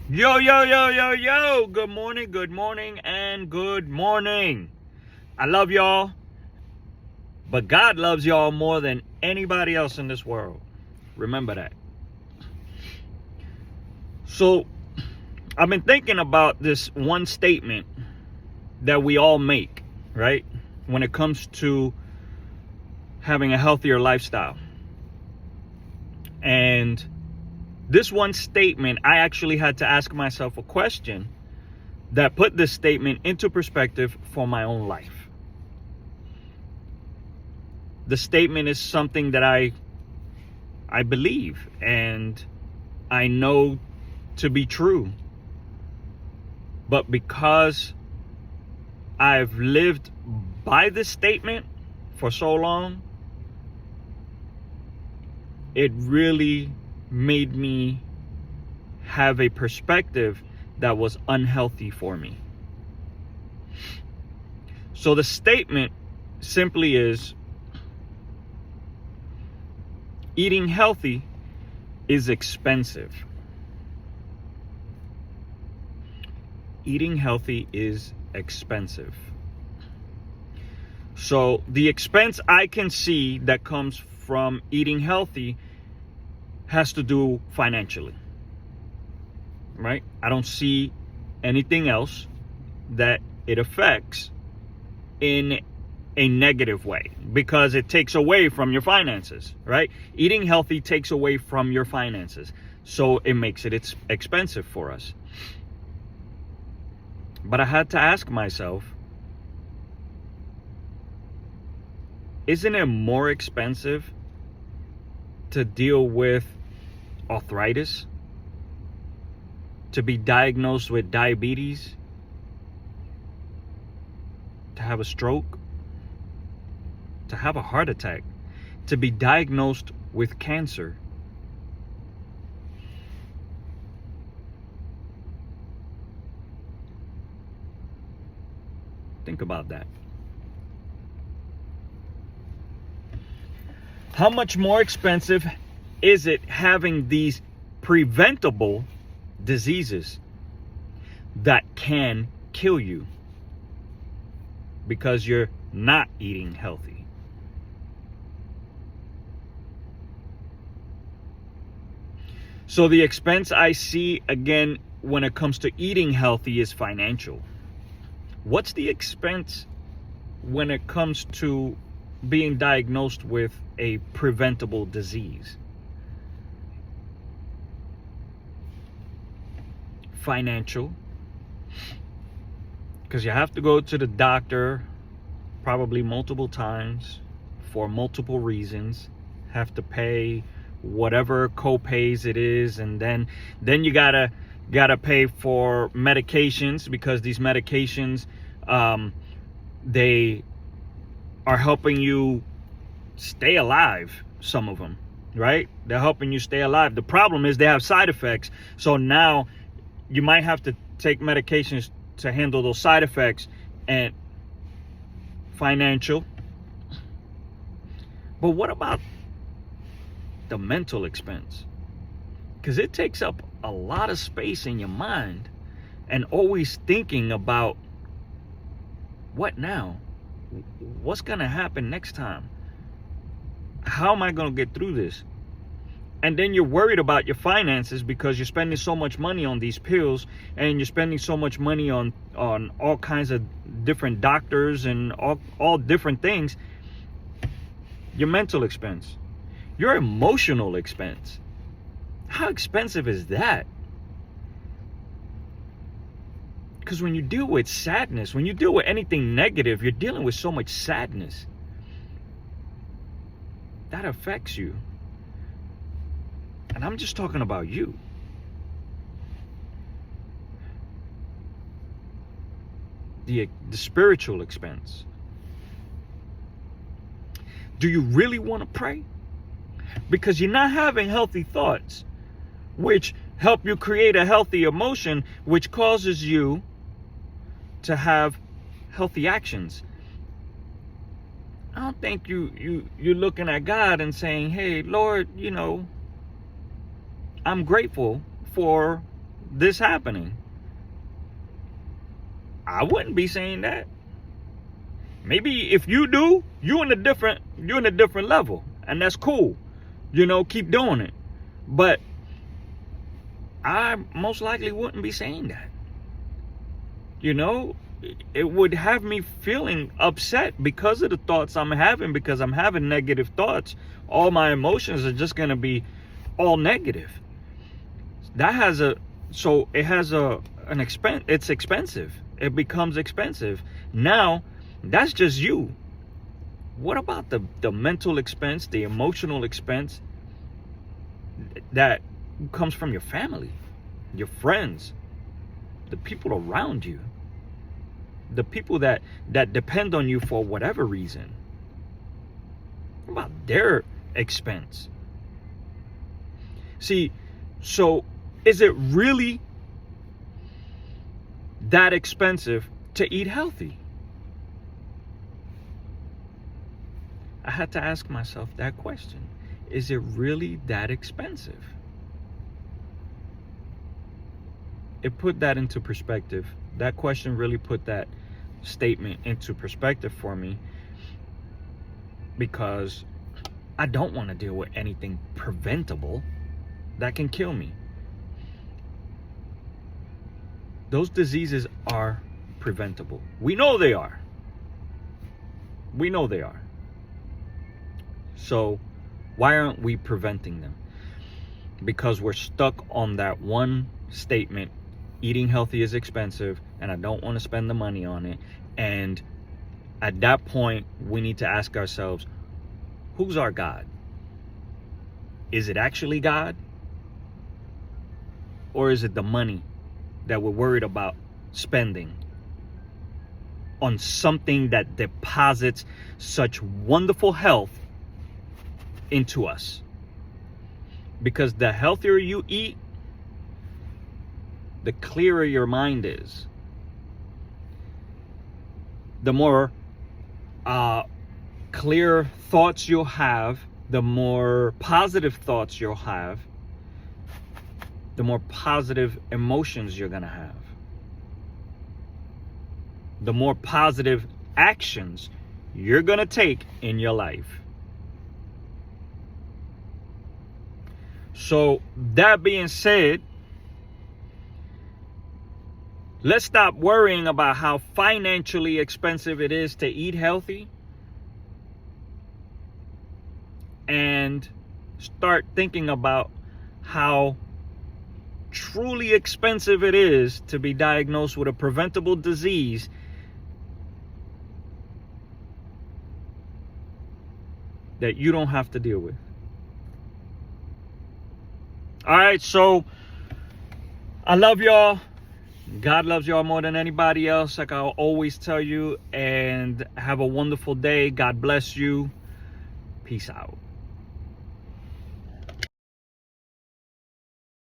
Yo, yo, yo, yo, yo. Good morning, and good morning. I love y'all, but God loves y'all more than anybody else in this world. Remember that. So, I've been thinking about this one statement that we all make, right? When it comes to having a healthier lifestyle. And this one statement, I actually had to ask myself a question that put this statement into perspective for my own life. The statement is something that I believe and I know to be true. But because I've lived by this statement for so long, it really made me have a perspective that was unhealthy for me. So the statement simply is, eating healthy is expensive. Eating healthy is expensive. So the expense I can see that comes from eating healthy has to do financially, right? I don't see anything else that it affects in a negative way, because it takes away from your finances, right? Eating healthy takes away from your finances, so it makes it expensive for us. But I had to ask myself, isn't it more expensive to deal with arthritis, to be diagnosed with diabetes, to have a stroke, to have a heart attack, to be diagnosed with cancer? Think about that. How much more expensive is it having these preventable diseases that can kill you because you're not eating healthy? So the expense I see, again, when it comes to eating healthy is financial. What's the expense when it comes to being diagnosed with a preventable disease? Financial, because you have to go to the doctor probably multiple times for multiple reasons, have to pay whatever co-pays it is, and then you gotta pay for medications, because these medications they are helping you stay alive. Some of them, right? They're helping you stay alive. The problem is they have side effects, so now you might have to take medications to handle those side effects. And financial. But what about the mental expense? Because it takes up a lot of space in your mind, and always thinking about, what now? What's going to happen next time? How am I going to get through this? And then you're worried about your finances because you're spending so much money on these pills, and you're spending so much money on all kinds of different doctors and all different things. Your mental expense, your emotional expense. How expensive is that? Because when you deal with sadness, when you deal with anything negative, you're dealing with so much sadness. That affects you. And I'm just talking about you. The spiritual expense. Do you really want to pray? Because you're not having healthy thoughts, which help you create a healthy emotion, which causes you to have healthy actions. I don't think you're looking at God and saying, hey, Lord, I'm grateful for this happening, I wouldn't be saying that. Maybe if you do, you're in a different level, and that's cool. Keep doing it. But I most likely wouldn't be saying that. It would have me feeling upset because of the thoughts I'm having, because I'm having negative thoughts. All my emotions are just going to be all negative. It has an expense. It's expensive. It becomes expensive. Now, that's just you. What about the mental expense, the emotional expense that comes from your family, your friends, the people around you, the people that depend on you for whatever reason? What about their expense? See, so is it really that expensive to eat healthy? I had to ask myself that question. Is it really that expensive? It put that into perspective. That question really put that statement into perspective for me, because I don't want to deal with anything preventable that can kill me. Those diseases are preventable. We know they are. So why aren't we preventing them? Because we're stuck on that one statement: eating healthy is expensive, and I don't want to spend the money on it. And at that point, we need to ask ourselves, who's our God? Is it actually God? Or is it the money that we're worried about spending on something that deposits such wonderful health into us? Because the healthier you eat, the clearer your mind is. The more clear thoughts you'll have, the more positive thoughts you'll have, the more positive emotions you're going to have, the more positive actions you're going to take in your life. So that being said, let's stop worrying about how financially expensive it is to eat healthy, and start thinking about how truly expensive it is to be diagnosed with a preventable disease that you don't have to deal with. All right, so I love y'all. God loves y'all more than anybody else, like I always tell you. And have a wonderful day. God bless you. Peace out.